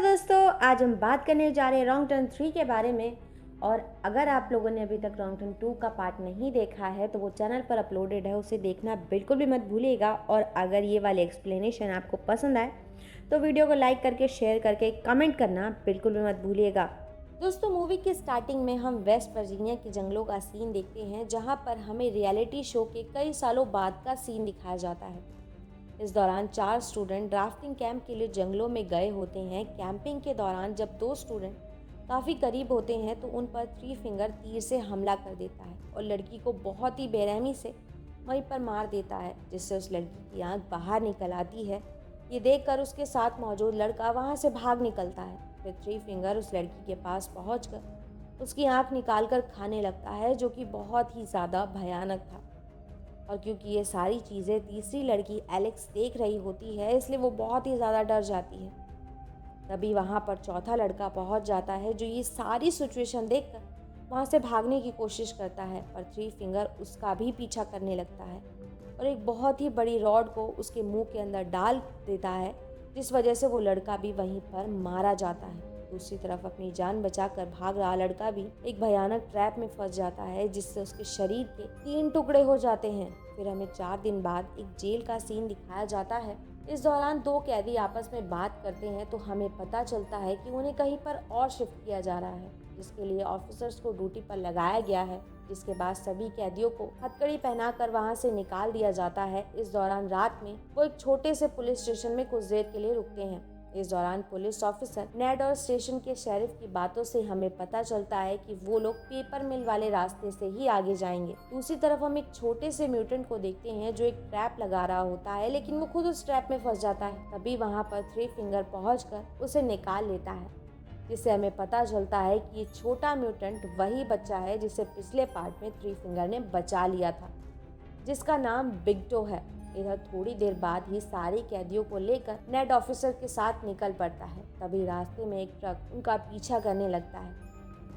दोस्तों, आज हम बात करने जा रहे हैं रॉन्ग टर्न 3 के बारे में। और अगर आप लोगों ने अभी तक रॉन्ग टर्न 2 का पार्ट नहीं देखा है तो वो चैनल पर अपलोडेड है, उसे देखना बिल्कुल भी मत भूलिएगा। और अगर ये वाले एक्सप्लेनेशन आपको पसंद आए तो वीडियो को लाइक करके, शेयर करके, कमेंट करना बिल्कुल भी मत भूलिएगा। दोस्तों, मूवी की स्टार्टिंग में हम वेस्ट वर्जीनिया के जंगलों का सीन देखते हैं, जहाँ पर हमें रियलिटी शो के कई सालों बाद का सीन दिखाया जाता है। इस दौरान 4 स्टूडेंट ड्राफ्टिंग कैंप के लिए जंगलों में गए होते हैं। कैंपिंग के दौरान जब 2 स्टूडेंट काफ़ी करीब होते हैं तो उन पर थ्री फिंगर तीर से हमला कर देता है और लड़की को बहुत ही बेरहमी से वहीं पर मार देता है, जिससे उस लड़की की आंख बाहर निकल आती है। ये देखकर उसके साथ मौजूद लड़का वहाँ से भाग निकलता है। फिर थ्री फिंगर उस लड़की के पास पहुँचकर उसकी आंख निकाल कर खाने लगता है, जो कि बहुत ही ज़्यादा भयानक था। और क्योंकि ये सारी चीज़ें तीसरी लड़की एलेक्स देख रही होती है, इसलिए वो बहुत ही ज़्यादा डर जाती है। तभी वहाँ पर चौथा लड़का पहुँच जाता है, जो ये सारी सिचुएशन देखकर वहाँ से भागने की कोशिश करता है, पर थ्री फिंगर उसका भी पीछा करने लगता है और एक बहुत ही बड़ी रॉड को उसके मुंह के अंदर डाल देता है, जिस वजह से वो लड़का भी वहीं पर मारा जाता है। दूसरी तरफ अपनी जान बचाकर भाग रहा लड़का भी एक भयानक ट्रैप में फंस जाता है, जिससे उसके शरीर के 3 टुकड़े हो जाते हैं। फिर हमें 4 दिन बाद एक जेल का सीन दिखाया जाता है। इस दौरान 2 कैदी आपस में बात करते हैं तो हमें पता चलता है कि उन्हें कहीं पर और शिफ्ट किया जा रहा है, जिसके लिए ऑफिसर्स को ड्यूटी पर लगाया गया है। जिसके बाद सभी कैदियों को हथकड़ी पहनाकर वहां से निकाल दिया जाता है। इस दौरान रात में वो एक छोटे से पुलिस स्टेशन में कुछ देर के लिए रुकते हैं। इस दौरान पुलिस ऑफिसर नेड और स्टेशन के शेरिफ की बातों से हमें पता चलता है कि वो लोग पेपर मिल वाले रास्ते से ही आगे जाएंगे। दूसरी तरफ हम एक छोटे से म्यूटेंट को देखते हैं, जो एक ट्रैप लगा रहा होता है, लेकिन वो खुद उस ट्रैप में फंस जाता है। तभी वहाँ पर थ्री फिंगर पहुंचकर उसे निकाल लेता है, जिससे हमें पता चलता है कि ये छोटा म्यूटेंट वही बच्चा है जिसे पिछले पार्ट में थ्री फिंगर ने बचा लिया था, जिसका नाम बिगटो है। इधर थोड़ी देर बाद ही सारे कैदियों को लेकर नेड ऑफिसर के साथ निकल पड़ता है। तभी रास्ते में एक ट्रक उनका पीछा करने लगता है।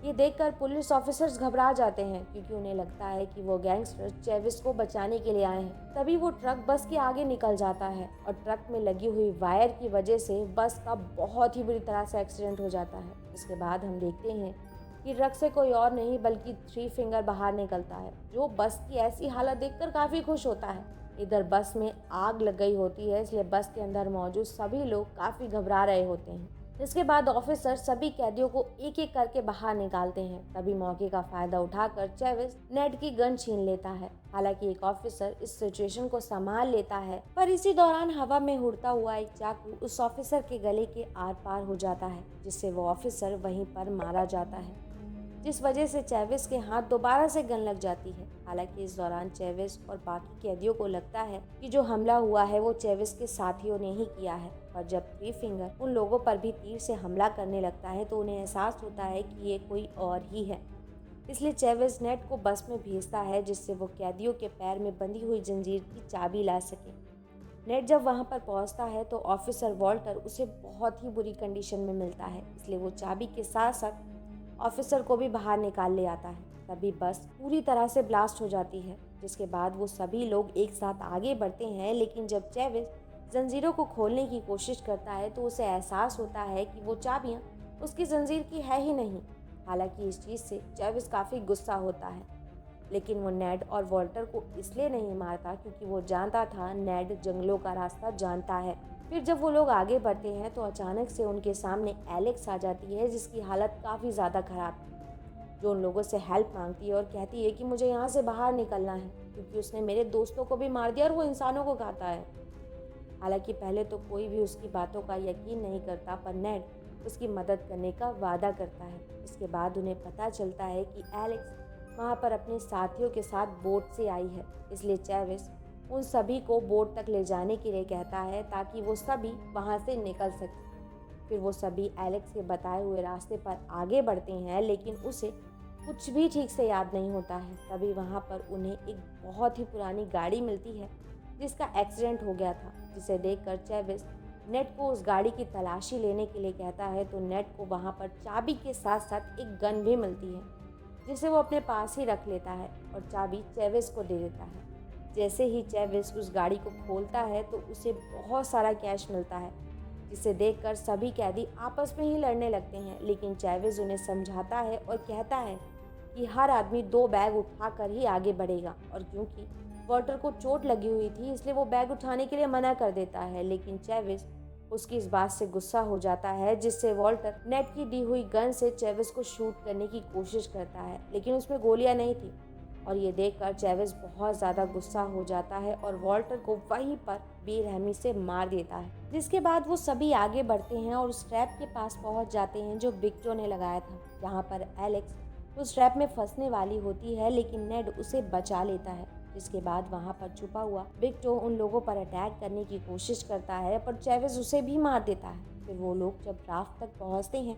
ये देखकर पुलिस ऑफिसर्स घबरा जाते हैं, क्योंकि उन्हें लगता है कि वो गैंगस्टर चेविस को बचाने के लिए आए हैं। तभी वो ट्रक बस के आगे निकल जाता है और ट्रक में लगी हुई वायर की वजह से बस का बहुत ही बुरी तरह से एक्सीडेंट हो जाता है। इसके बाद हम देखते हैं कि ट्रक से कोई और नहीं बल्कि थ्री फिंगर बाहर निकलता है, जो बस की ऐसी हालत देखकर काफी खुश होता है। इधर बस में आग लग गई होती है, इसलिए बस के अंदर मौजूद सभी लोग काफी घबरा रहे होते हैं। इसके बाद ऑफिसर सभी कैदियों को एक एक करके बाहर निकालते हैं। तभी मौके का फायदा उठाकर चेविस नेड की गन छीन लेता है। हालांकि एक ऑफिसर इस सिचुएशन को संभाल लेता है, पर इसी दौरान हवा में उड़ता हुआ एक चाकू उस ऑफिसर के गले के आर पार हो जाता है, जिससे वो ऑफिसर वहीं पर मारा जाता है, जिस वजह से चेविस के हाथ दोबारा से गन लग जाती है। हालांकि इस दौरान चेविस और बाकी कैदियों को लगता है कि जो हमला हुआ है वो चेविस के साथियों ने ही किया है। और जब थ्री फिंगर उन लोगों पर भी तीर से हमला करने लगता है तो उन्हें एहसास होता है कि ये कोई और ही है। इसलिए चेविस नेड को बस में भेजता है, जिससे वो कैदियों के पैर में बंधी हुई जंजीर की चाबी ला सके। नेड जब वहां पर पहुंचता है तो ऑफिसर वॉल्टर उसे बहुत ही बुरी कंडीशन में मिलता है, इसलिए वो चाबी के साथ साथ ऑफिसर को भी बाहर निकाल ले आता है। तभी बस पूरी तरह से ब्लास्ट हो जाती है, जिसके बाद वो सभी लोग एक साथ आगे बढ़ते हैं। लेकिन जब चेविस जंजीरों को खोलने की कोशिश करता है तो उसे एहसास होता है कि वो चाबियां उसकी जंजीर की है ही नहीं। हालांकि इस चीज़ से चेविस काफ़ी गुस्सा होता है, लेकिन वो नेड और वॉल्टर को इसलिए नहीं मारता क्योंकि वो जानता था नेड जंगलों का रास्ता जानता है। फिर जब वो लोग आगे बढ़ते हैं तो अचानक से उनके सामने एलेक्स आ जाती है, जिसकी हालत काफ़ी ज़्यादा खराब है, जो उन लोगों से हेल्प मांगती है और कहती है कि मुझे यहाँ से बाहर निकलना है, क्योंकि उसने मेरे दोस्तों को भी मार दिया और वो इंसानों को खाता है। हालांकि पहले तो कोई भी उसकी बातों का यकीन नहीं करता, पर नेड उसकी मदद करने का वादा करता है। इसके बाद उन्हें पता चलता है कि एलेक्स वहाँ पर अपने साथियों के साथ बोट से आई है, इसलिए चेविस उन सभी को बोट तक ले जाने के लिए कहता है ताकि वो सभी वहाँ से निकल सके। फिर वो सभी एलेक्स के बताए हुए रास्ते पर आगे बढ़ते हैं, लेकिन उसे कुछ भी ठीक से याद नहीं होता है। तभी वहाँ पर उन्हें एक बहुत ही पुरानी गाड़ी मिलती है, जिसका एक्सीडेंट हो गया था, जिसे देखकर चेविस नेड को उस गाड़ी की तलाशी लेने के लिए कहता है। तो नेड को वहाँ पर चाबी के साथ साथ एक गन भी मिलती है, जिसे वो अपने पास ही रख लेता है और चाबी चेविस को दे देता है। जैसे ही चेविस उस गाड़ी को खोलता है तो उसे बहुत सारा कैश मिलता है, जिसे देखकर सभी कैदी आपस में ही लड़ने लगते हैं, लेकिन चैवेज उन्हें समझाता है और कहता है कि हर आदमी 2 बैग उठाकर ही आगे बढ़ेगा। और क्योंकि वॉल्टर को चोट लगी हुई थी इसलिए वो बैग उठाने के लिए मना कर देता है, लेकिन चैवेज उसकी इस बात से गुस्सा हो जाता है, जिससे वॉल्टर नेट की दी हुई गन से चैवेज को शूट करने की कोशिश करता है, लेकिन उसमें गोलियां नहीं थी। और ये देखकर चैवेज बहुत ज़्यादा गुस्सा हो जाता है और वॉल्टर को वहीं पर बेरहमी से मार देता है। जिसके बाद वो सभी आगे बढ़ते हैं और उस ट्रैप के पास पहुंच जाते हैं जो विक्टर ने लगाया था। यहाँ पर एलेक्स उस ट्रैप में फंसने वाली होती है, लेकिन नेड उसे बचा लेता है। जिसके बाद वहाँ पर छुपा हुआ विक्टर उन लोगों पर अटैक करने की कोशिश करता है, पर चैवेज उसे भी मार देता है। फिर वो लोग जब राफ्ट तक पहुँचते हैं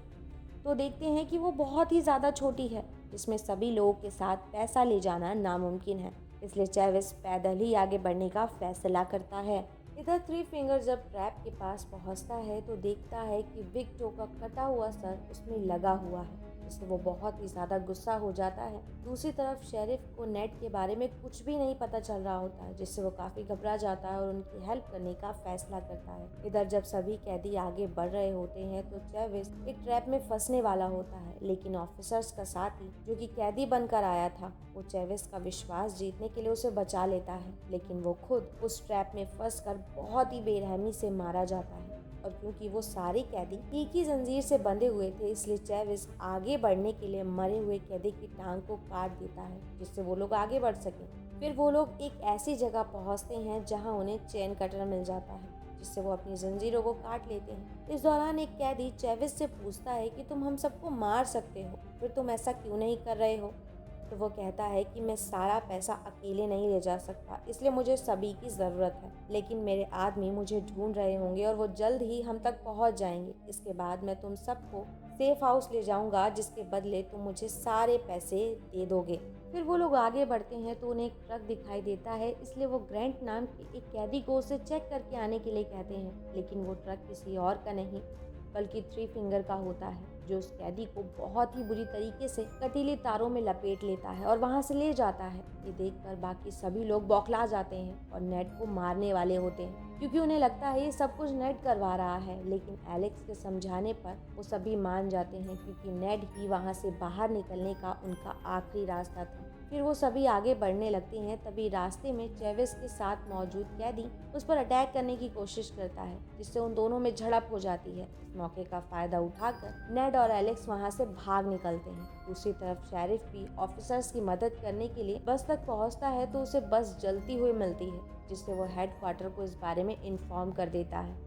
तो देखते हैं कि वो बहुत ही ज़्यादा छोटी है, जिसमें सभी लोगों के साथ पैसा ले जाना नामुमकिन है। इसलिए चैवेज पैदल ही आगे बढ़ने का फैसला करता है। इधर थ्री फिंगर जब ट्रैप के पास पहुंचता है तो देखता है कि विक्टो का कटा हुआ सर उसमें लगा हुआ है, जिससे वो बहुत ही ज़्यादा गुस्सा हो जाता है। दूसरी तरफ शेरिफ को नेट के बारे में कुछ भी नहीं पता चल रहा होता है, जिससे वो काफ़ी घबरा जाता है और उनकी हेल्प करने का फैसला करता है। इधर जब सभी कैदी आगे बढ़ रहे होते हैं तो चैवेज एक ट्रैप में फंसने वाला होता है, लेकिन ऑफिसर्स का साथी जो कि कैदी बनकर आया था वो चैवेज का विश्वास जीतने के लिए उसे बचा लेता है, लेकिन वो खुद उस ट्रैप में फंसकर बहुत ही बेरहमी से मारा जाता है। और क्योंकि वो सारे कैदी एक ही जंजीर से बंधे हुए थे इसलिए चैवेज आगे बढ़ने के लिए मरे हुए कैदी की टांग को काट देता है, जिससे वो लोग आगे बढ़ सकें। फिर वो लोग एक ऐसी जगह पहुंचते हैं जहां उन्हें चेन कटर मिल जाता है, जिससे वो अपनी जंजीरों को काट लेते हैं। इस दौरान एक कैदी चैवेज से पूछता है कि तुम हम सबको मार सकते हो, फिर तुम ऐसा क्यों नहीं कर रहे हो? तो वो कहता है कि मैं सारा पैसा अकेले नहीं ले जा सकता, इसलिए मुझे सभी की ज़रूरत है, लेकिन मेरे आदमी मुझे ढूंढ रहे होंगे और वो जल्द ही हम तक पहुंच जाएंगे। इसके बाद मैं तुम सबको सेफ हाउस ले जाऊंगा, जिसके बदले तुम मुझे सारे पैसे दे दोगे। फिर वो लोग आगे बढ़ते हैं तो उन्हें एक ट्रक दिखाई देता है, इसलिए वो ग्रैंट नाम के एक कैदी को उसे चेक करके आने के लिए कहते हैं, लेकिन वो ट्रक किसी और का नहीं बल्कि थ्री फिंगर का होता है, जो उस कैदी को बहुत ही बुरी तरीके से कटीले तारों में लपेट लेता है और वहां से ले जाता है। ये देखकर बाकी सभी लोग बौखला जाते हैं और नेड को मारने वाले होते हैं, क्योंकि उन्हें लगता है ये सब कुछ नेड करवा रहा है। लेकिन एलेक्स के समझाने पर वो सभी मान जाते हैं, क्योंकि नेड ही वहां से बाहर निकलने का उनका आखिरी रास्ता था। फिर वो सभी आगे बढ़ने लगते हैं, तभी रास्ते में चैवेज के साथ मौजूद कैदी उस पर अटैक करने की कोशिश करता है, जिससे उन दोनों में झड़प हो जाती है। इस मौके का फायदा उठाकर नेड और एलेक्स वहां से भाग निकलते हैं। दूसरी तरफ शेरिफ भी ऑफिसर्स की मदद करने के लिए बस तक पहुंचता है तो उसे बस जलती हुई मिलती है, जिससे वो हेडक्वार्टर को इस बारे में इन्फॉर्म कर देता है।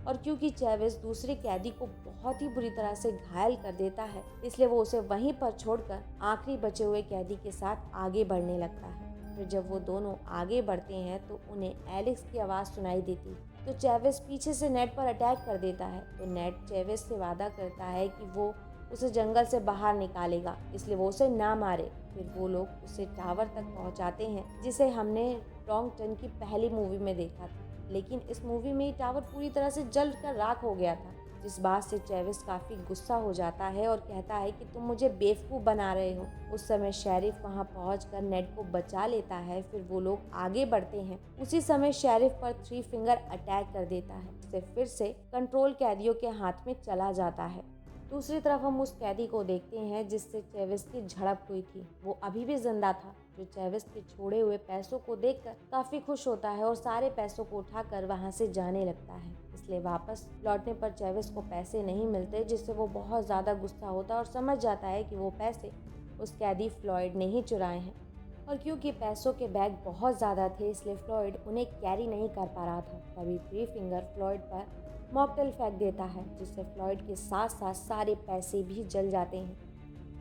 और क्योंकि चैवेज दूसरे कैदी को बहुत ही बुरी तरह से घायल कर देता है, इसलिए वो उसे वहीं पर छोड़कर आखिरी बचे हुए कैदी के साथ आगे बढ़ने लगता है। फिर जब वो दोनों आगे बढ़ते हैं तो उन्हें एलेक्स की आवाज़ सुनाई देती, तो चैवेज पीछे से नेड पर अटैक कर देता है। तो नेड चैवेज से वादा करता है कि वो उसे जंगल से बाहर निकालेगा, इसलिए वो उसे ना मारे। फिर वो लोग उसे टावर तक पहुंचाते हैं, जिसे हमने रॉन्ग टर्न की पहली मूवी में देखा था, लेकिन इस मूवी में टावर पूरी तरह से जल कर राख हो गया था, जिस बात से चैवेज काफ़ी गुस्सा हो जाता है और कहता है कि तुम मुझे बेवकूफ़ बना रहे हो। उस समय शेरिफ वहां पहुंचकर नेड को बचा लेता है। फिर वो लोग आगे बढ़ते हैं। उसी समय शेरिफ पर थ्री फिंगर अटैक कर देता है, जिससे फिर से कंट्रोल कैदियों के हाथ में चला जाता है। दूसरी तरफ हम उस कैदी को देखते हैं जिससे चैवेज की झड़प हुई थी। वो अभी भी जिंदा था, जो चैवेज के छोड़े हुए पैसों को देखकर काफी खुश होता है और सारे पैसों को उठाकर वहां से जाने लगता है। इसलिए वापस लौटने पर चैवेज को पैसे नहीं मिलते, जिससे वो बहुत ज्यादा गुस्सा होता है और समझ जाता है कि वो पैसे उस कैदी फ्लॉयड ने ही चुराए हैं। और क्योंकि पैसों के बैग बहुत ज़्यादा थे इसलिए फ्लॉयड उन्हें कैरी नहीं कर पा रहा था। तभी थ्री फिंगर फ्लॉयड पर मॉकटेल फेंक देता है, जिससे फ्लॉयड के साथ साथ सारे पैसे भी जल जाते हैं,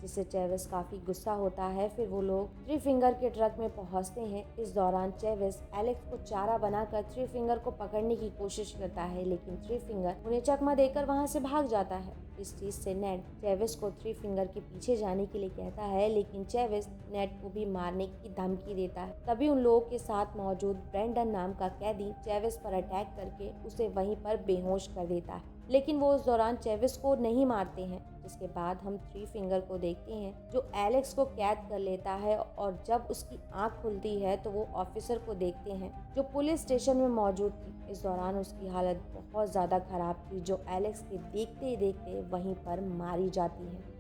जिससे चैवेज काफ़ी गुस्सा होता है। फिर वो लोग थ्री फिंगर के ट्रक में पहुंचते हैं। इस दौरान चैवेज एलेक्स को चारा बनाकर थ्री फिंगर को पकड़ने की कोशिश करता है, लेकिन थ्री फिंगर उन्हें चकमा देकर वहां से भाग जाता है। इस चीज से नेड चैवेज को थ्री फिंगर के पीछे जाने के लिए कहता है, लेकिन चैवेज नेड को भी मारने की धमकी देता है। तभी उन लोगों के साथ मौजूद ब्रेंडन नाम का कैदी चैवेज पर अटैक करके उसे वहीं पर बेहोश कर देता है। लेकिन वो उस दौरान चेविस को नहीं मारते हैं। जिसके बाद हम थ्री फिंगर को देखते हैं जो एलेक्स को कैद कर लेता है और जब उसकी आंख खुलती है तो वो ऑफिसर को देखते हैं जो पुलिस स्टेशन में मौजूद थी। इस दौरान उसकी हालत बहुत ज़्यादा खराब थी जो एलेक्स के देखते ही देखते वहीं पर मारी जाती है।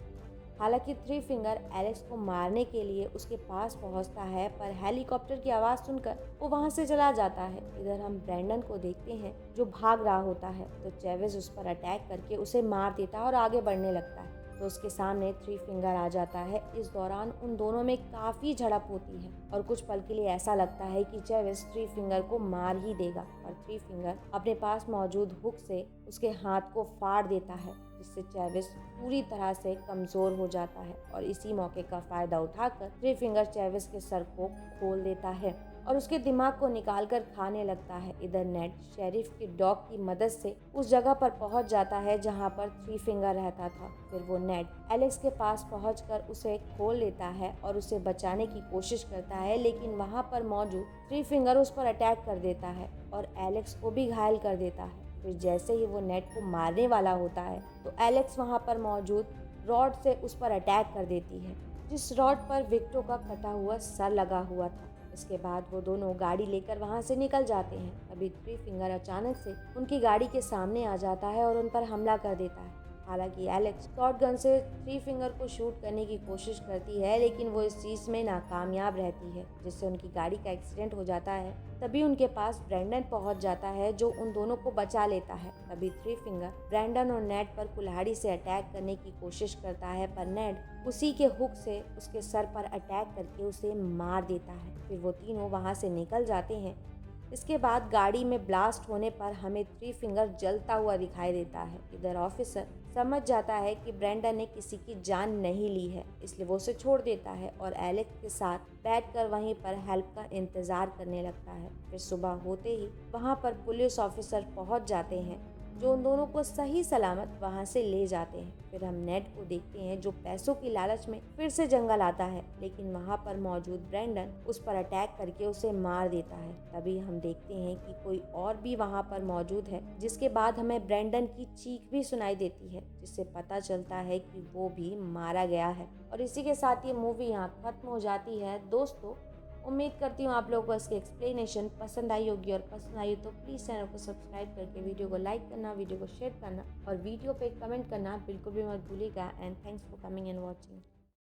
हालांकि थ्री फिंगर एलेक्स को मारने के लिए उसके पास पहुंचता है पर हेलीकॉप्टर की आवाज़ सुनकर वो वहां से चला जाता है। इधर हम ब्रैंडन को देखते हैं जो भाग रहा होता है तो चेविस उस पर अटैक करके उसे मार देता है और आगे बढ़ने लगता है तो उसके सामने थ्री फिंगर आ जाता है। इस दौरान उन दोनों में काफ़ी झड़प होती है और कुछ पल के लिए ऐसा लगता है कि चेविस थ्री फिंगर को मार ही देगा पर थ्री फिंगर अपने पास मौजूद हुक से उसके हाथ को फाड़ देता है जिससे चेविस पूरी तरह से कमज़ोर हो जाता है और इसी मौके का फ़ायदा उठाकर थ्री फिंगर चेविस के सर को खोल देता है और उसके दिमाग को निकालकर खाने लगता है। इधर नेड शेरिफ के डॉग की मदद से उस जगह पर पहुंच जाता है जहां पर थ्री फिंगर रहता था। फिर वो नेड एलेक्स के पास पहुंचकर उसे खोल लेता है और उसे बचाने की कोशिश करता है लेकिन वहां पर मौजूद थ्री फिंगर उस पर अटैक कर देता है और एलेक्स को भी घायल कर देता है। फिर जैसे ही वो नेड को मारने वाला होता है तो एलेक्स वहां पर मौजूद रॉड से उस पर अटैक कर देती है जिस रॉड पर विक्टो का कटा हुआ सर लगा हुआ था। इसके बाद वो दोनों गाड़ी लेकर वहां से निकल जाते हैं। अभी थ्री फिंगर अचानक से उनकी गाड़ी के सामने आ जाता है और उन पर हमला कर देता है। हालांकि एलेक्स शॉट गन से थ्री फिंगर को शूट करने की कोशिश करती है लेकिन वो इस चीज़ में नाकामयाब रहती है जिससे उनकी गाड़ी का एक्सीडेंट हो जाता है। तभी उनके पास ब्रैंडन पहुंच जाता है जो उन दोनों को बचा लेता है। तभी थ्री फिंगर ब्रैंडन और नेड पर कुल्हाड़ी से अटैक करने की कोशिश करता है पर नेड उसी के हुक से उसके सर पर अटैक करके उसे मार देता है। फिर वो तीनों वहां से निकल जाते हैं। इसके बाद गाड़ी में ब्लास्ट होने पर हमें थ्री फिंगर जलता हुआ दिखाई देता है। इधर ऑफिसर समझ जाता है कि ब्रैंडन ने किसी की जान नहीं ली है इसलिए वो उसे छोड़ देता है और एलेक्स के साथ बैठकर वहीं पर हेल्प का इंतजार करने लगता है। फिर सुबह होते ही वहां पर पुलिस ऑफिसर पहुंच जाते हैं जो उन दोनों को सही सलामत वहां से ले जाते हैं। फिर हम नेड को देखते हैं जो पैसों की लालच में फिर से जंगल आता है लेकिन वहां पर मौजूद ब्रैंडन उस पर अटैक करके उसे मार देता है। तभी हम देखते हैं कि कोई और भी वहां पर मौजूद है जिसके बाद हमें ब्रैंडन की चीख भी सुनाई देती है जिससे पता चलता है कि वो भी मारा गया है। और इसी के साथ ये मूवी यहाँ खत्म हो जाती है। दोस्तों उम्मीद करती हूँ आप लोगों को इसकी एक्सप्लेनेशन पसंद आई होगी और पसंद आई तो प्लीज़ चैनल को सब्सक्राइब करके वीडियो को लाइक करना, वीडियो को शेयर करना और वीडियो पे कमेंट करना बिल्कुल भी मत भूलिएगा। And thanks for coming and watching.